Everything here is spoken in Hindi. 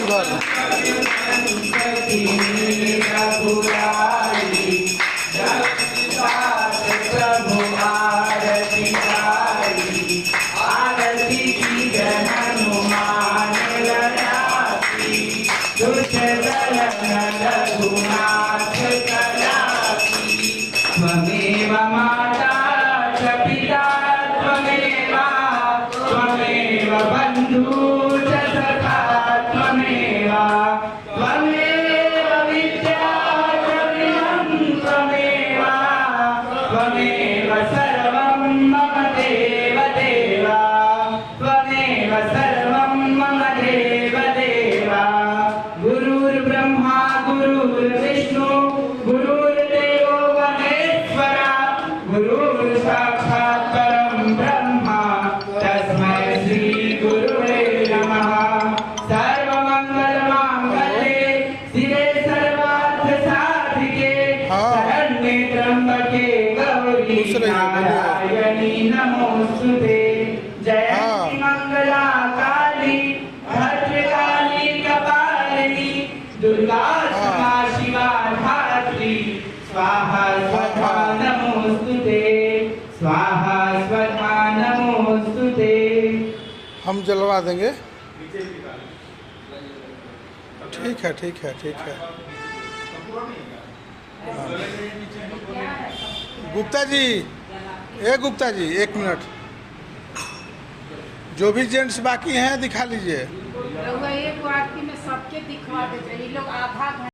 उधर। त्वमेव माता च पिता त्वमेव त्वमेव बन्धु च सखा त्वमेव त्वमेव विद्या च विनं त्वमेव त्वमेव सर्वं मम देव देव त्वमेव सर्वं मम देव देव गुरुर्ब्रह्मा गुरुर्विष्णु गुरुर्देवो महेश्वरा गुरुः साक्षात् परं ब्रह्म तस्मै श्री गुरुवे नमः। सर्वमङ्गलमाङ्गल्ये शिवे सर्वार्थसाधिके शरण्ये त्र्यम्बके गौरी नारायणी नमोस्तुते। जयन्ती मंगला काली भद्रकाली कपालिनी दुर्गा क्षमा शिवा धात्री स्वाहा स्वधा नमोस्तुते स्वाहा स्वधा नमोस्तुते। हम जलवा देंगे। ठीक है ठीक है ठीक है। गुप्ता जी, गुप्ता जी 1 मिनट, जो भी जेंट्स बाकी हैं दिखा लीजिए। एक बार में सबके दिखवा देते, ये लोग आधा